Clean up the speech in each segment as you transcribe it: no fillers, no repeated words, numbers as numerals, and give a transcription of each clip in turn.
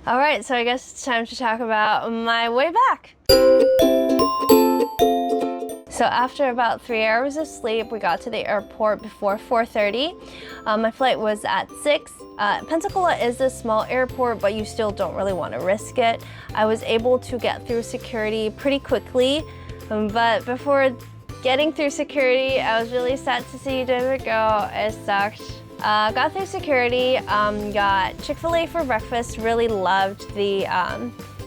All right, so I guess it's time to talk about my way back. So after about 3 hours of sleep, we got to the airport before 4:30. My flight was at 6. Pensacola is a small airport, but you still don't really want to risk it. I was able to get through security pretty quickly, but before getting through security, I was really sad to see David go. It sucked. Got through security, got Chick-fil-A for breakfast, really loved the,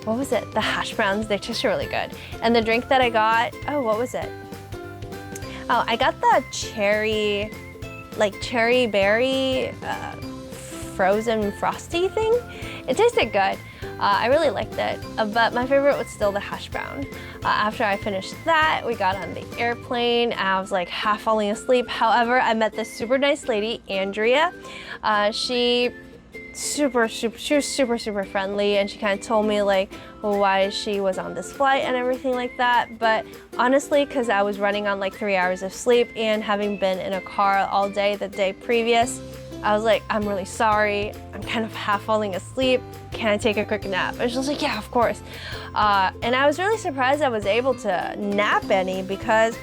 what was it? The hash browns, they tasted really good. And the drink that I got, oh, what was it? Oh, I got the cherry berry frozen frosty thing. It tasted good. I really liked it, but my favorite was still the hash brown. After I finished that, we got on the airplane and I was like half falling asleep. However, I met this super nice lady, Andrea. She was super friendly, and she kind of told me like why she was on this flight and everything like that. But honestly, because I was running on like 3 hours of sleep and having been in a car all day the day previous, I was like, I'm really sorry. I'm kind of half falling asleep. Can I take a quick nap? And she was like, yeah, of course. And I was really surprised I was able to nap any, because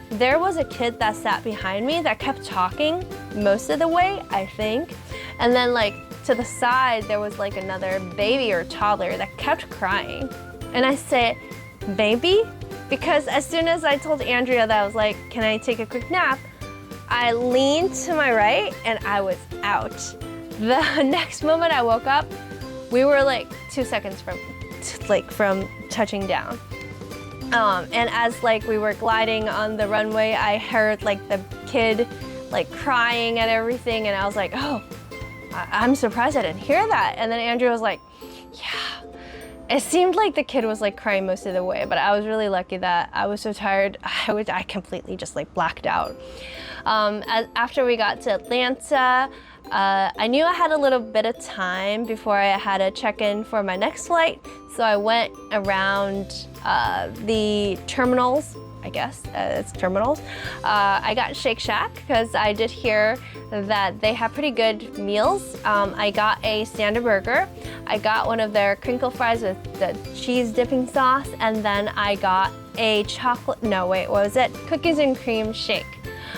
there was a kid that sat behind me that kept talking most of the way, I think. And then like to the side, there was like another baby or toddler that kept crying. And I said, baby? Because as soon as I told Andrea that I was like, can I take a quick nap? I leaned to my right and I was out. The next moment I woke up, we were like 2 seconds from touching down. And as like we were gliding on the runway, I heard like the kid like crying and everything, and I was like, oh, I'm surprised I didn't hear that. And then Andrea was like, yeah. It seemed like the kid was like crying most of the way, but I was really lucky that I was so tired, I completely just like blacked out. After we got to Atlanta, I knew I had a little bit of time before I had to check in for my next flight. So I went around the terminals, I guess it's terminals. I got Shake Shack because I did hear that they have pretty good meals. I got a standard burger. I got one of their crinkle fries with the cheese dipping sauce, and then I got a cookies and cream shake.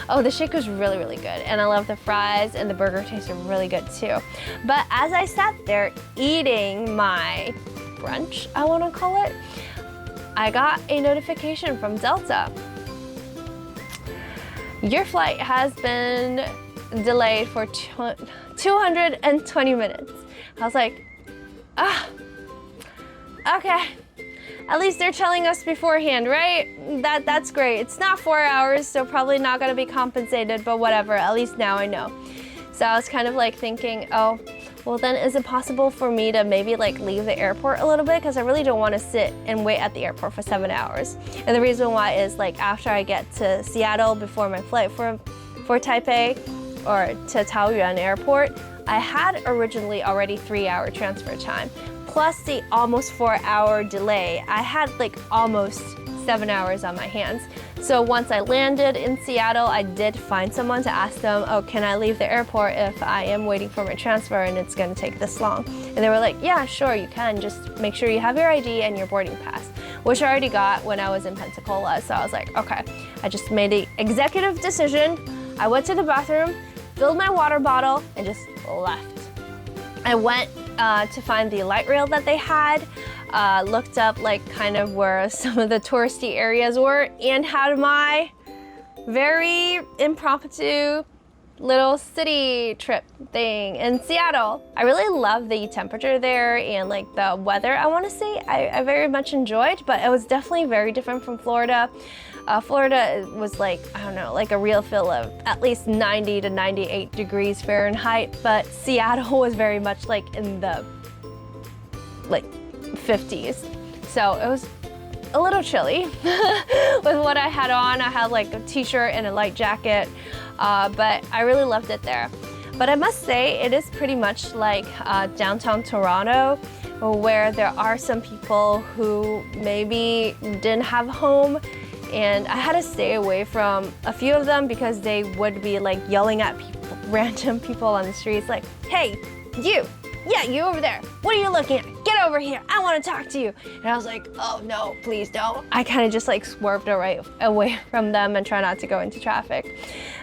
Oh, the shake was really good, and I love the fries, and the burger tasted really good too. But as I sat there eating my brunch, I want to call it, I got a notification from Delta. Your flight has been delayed for 220 minutes. I was like, okay. At least they're telling us beforehand, right? That's great. It's not 4 hours, so probably not gonna be compensated, but whatever, at least now I know. So I was kind of like thinking, oh, well then is it possible for me to maybe like leave the airport a little bit? Because I really don't want to sit and wait at the airport for 7 hours. And the reason why is like after I get to Seattle before my flight for Taipei or to Taoyuan Airport, I had originally already 3-hour transfer time. Plus the almost 4-hour delay, I had like almost 7 hours on my hands. So once I landed in Seattle, I did find someone to ask them, oh, can I leave the airport if I am waiting for my transfer and it's gonna take this long? And they were like, yeah, sure, you can. Just make sure you have your ID and your boarding pass, which I already got when I was in Pensacola. So I was like, okay. I just made the executive decision. I went to the bathroom, filled my water bottle, and just left. I went to find the light rail that they had, looked up like kind of where some of the touristy areas were, and had my very impromptu little city trip thing in Seattle. I really love the temperature there and like the weather, I want to say. I very much enjoyed, but it was definitely very different from Florida. Florida was like, I don't know, like a real feel of at least 90 to 98 degrees Fahrenheit, but Seattle was very much like in the like 50s. So it was a little chilly with what I had on. I had like a t-shirt and a light jacket, but I really loved it there. But I must say it is pretty much like downtown Toronto, where there are some people who maybe didn't have a home, and I had to stay away from a few of them because they would be like yelling at random people on the streets like, hey, you over there, what are you looking at? Get over here. I want to talk to you. And I was like, oh no, please don't. I kind of just like swerved away from them and try not to go into traffic.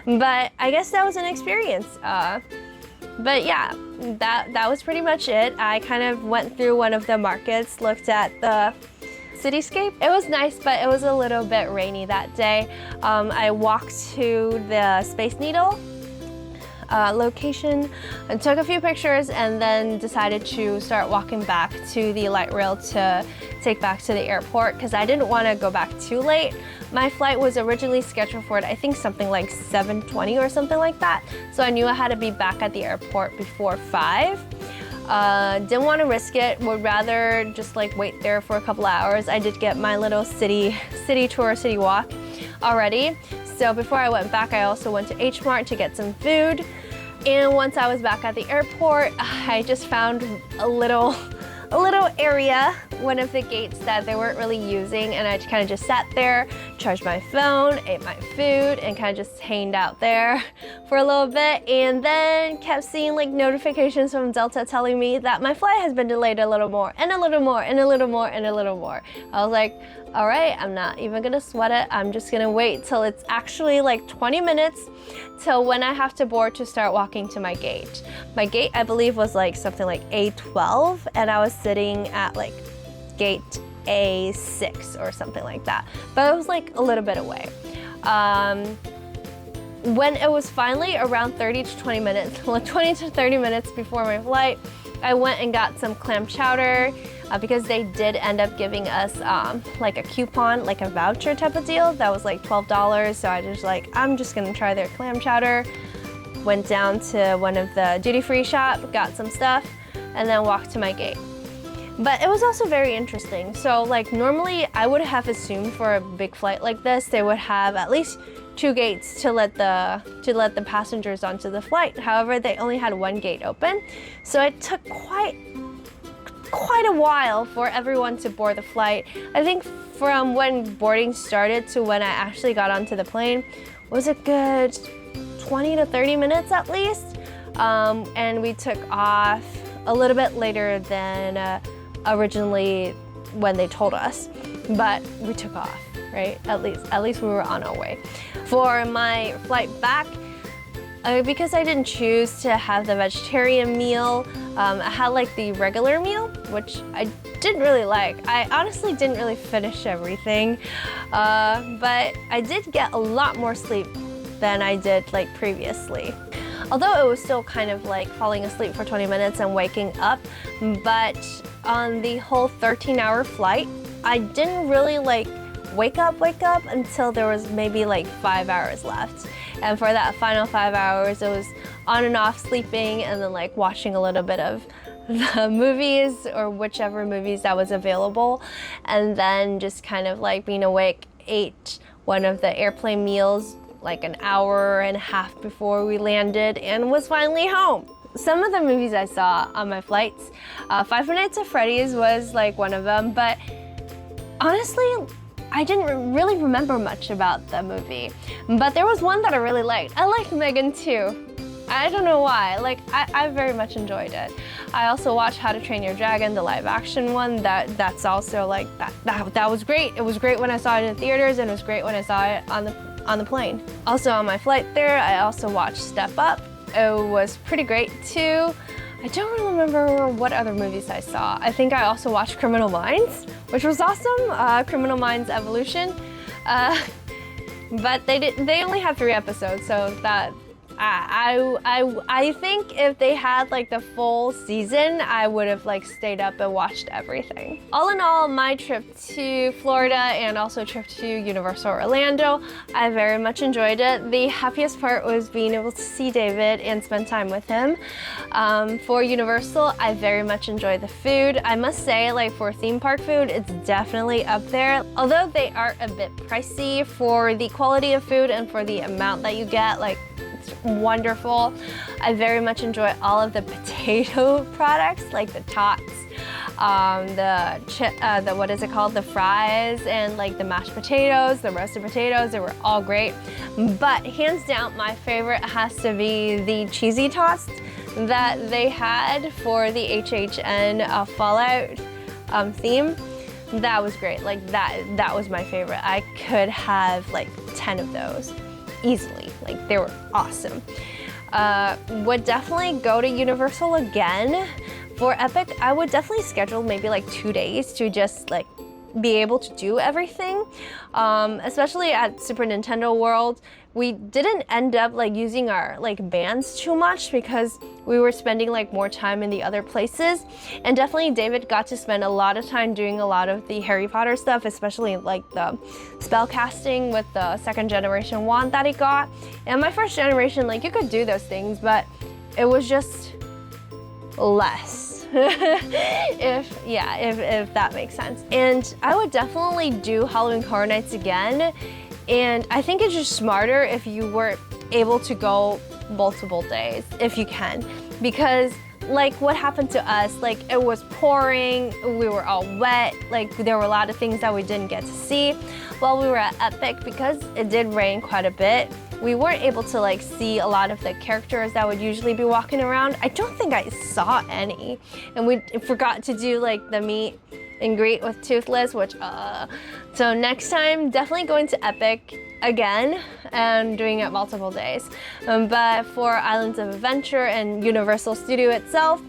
But I guess that was an experience. But yeah, that was pretty much it. I kind of went through one of the markets, looked at the cityscape. It was nice, but it was a little bit rainy that day. I walked to the Space Needle location and took a few pictures, and then decided to start walking back to the light rail to take back to the airport because I didn't want to go back too late. My flight was originally scheduled for, I think, something like 7:20 or something like that. So I knew I had to be back at the airport before 5. Didn't want to risk it, would rather just like wait there for a couple hours. I did get my little city tour, city walk already. So before I went back, I also went to H Mart to get some food. And once I was back at the airport, I just found a little area, one of the gates that they weren't really using, and I kind of just sat there, charged my phone, ate my food, and kind of just hanged out there for a little bit, and then kept seeing like notifications from Delta telling me that my flight has been delayed a little more, and a little more, and a little more, and a little more. I was like, all right, I'm not even gonna sweat it. I'm just gonna wait till it's actually like 20 minutes till when I have to board to start walking to my gate. My gate, I believe, was like something like A12, and I was sitting at like gate A6 or something like that. But it was like a little bit away. When it was finally around 20 to 30 minutes before my flight, I went and got some clam chowder because they did end up giving us like a coupon, like a voucher type of deal that was like $12. So I just like, I'm just gonna try their clam chowder. Went down to one of the duty-free shop, got some stuff, and then walked to my gate. But it was also very interesting. So like normally I would have assumed for a big flight like this, they would have at least 2 gates to let the passengers onto the flight. However, they only had 1 gate open. So it took quite a while for everyone to board the flight. I think from when boarding started to when I actually got onto the plane was a good 20 to 30 minutes at least. And we took off a little bit later than originally when they told us, but we took off, right? At least we were on our way. For my flight back, because I didn't choose to have the vegetarian meal, I had like the regular meal, which I didn't really like. I honestly didn't really finish everything, but I did get a lot more sleep than I did like previously. Although it was still kind of like falling asleep for 20 minutes and waking up, but on the whole 13-hour flight, I didn't really like wake up until there was maybe like 5 hours left. And for that final 5 hours, it was on and off sleeping and then like watching a little bit of the movies or whichever movies that was available. And then just kind of like being awake, ate one of the airplane meals like an hour and a half before we landed and was finally home. Some of the movies I saw on my flights, Five Nights at Freddy's was like one of them, but honestly, I didn't really remember much about the movie. But there was one that I really liked. I liked Megan too. I don't know why, like I very much enjoyed it. I also watched How to Train Your Dragon, the live action one. That's also like, that was great. It was great when I saw it in theaters, and it was great when I saw it on the plane. Also on my flight there, I also watched Step Up. It was pretty great too. I don't really remember what other movies I saw. I think I also watched Criminal Minds, which was awesome. Criminal Minds Evolution. But they only had 3 episodes, so that I think if they had like the full season, I would have like stayed up and watched everything. All in all, my trip to Florida and also trip to Universal Orlando, I very much enjoyed it. The happiest part was being able to see David and spend time with him. For Universal, I very much enjoyed the food. I must say, like for theme park food, it's definitely up there. Although they are a bit pricey for the quality of food and for the amount that you get, like wonderful. I very much enjoy all of the potato products, like the tots, the what is it called, the fries, and like the mashed potatoes, the roasted potatoes. They were all great. But hands down, my favorite has to be the cheesy tots that they had for the HHN Fallout theme. That was great. Like that was my favorite. I could have like 10 of those easily. Like they were awesome. Would definitely go to Universal again. For Epic, I would definitely schedule maybe like 2 days to just like be able to do everything. Especially at Super Nintendo World, we didn't end up like using our like bands too much because we were spending like more time in the other places. And definitely David got to spend a lot of time doing a lot of the Harry Potter stuff, especially like the spell casting with the 2nd generation wand that he got. And my 1st generation, like you could do those things, but it was just less. if that makes sense. And I would definitely do Halloween Horror Nights again. And I think it's just smarter if you were able to go multiple days, if you can. Because like what happened to us, like it was pouring, we were all wet, like there were a lot of things that we didn't get to see. While we were at Epic, because it did rain quite a bit, we weren't able to like see a lot of the characters that would usually be walking around. I don't think I saw any. And we forgot to do like the meet and greet with Toothless, which, so next time, definitely going to Epic again and doing it multiple days. But for Islands of Adventure and Universal Studio itself,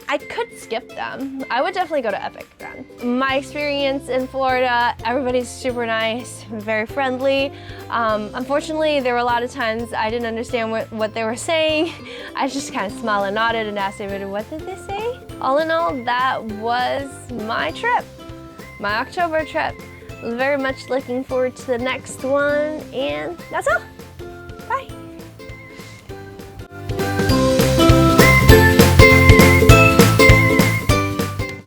I could skip them. I would definitely go to Epic then. My experience in Florida, everybody's super nice, very friendly. Unfortunately, there were a lot of times I didn't understand what they were saying. I just kind of smiled and nodded and asked everybody, what did they say? All in all, that was my trip, my October trip. I was very much looking forward to the next one, and that's all.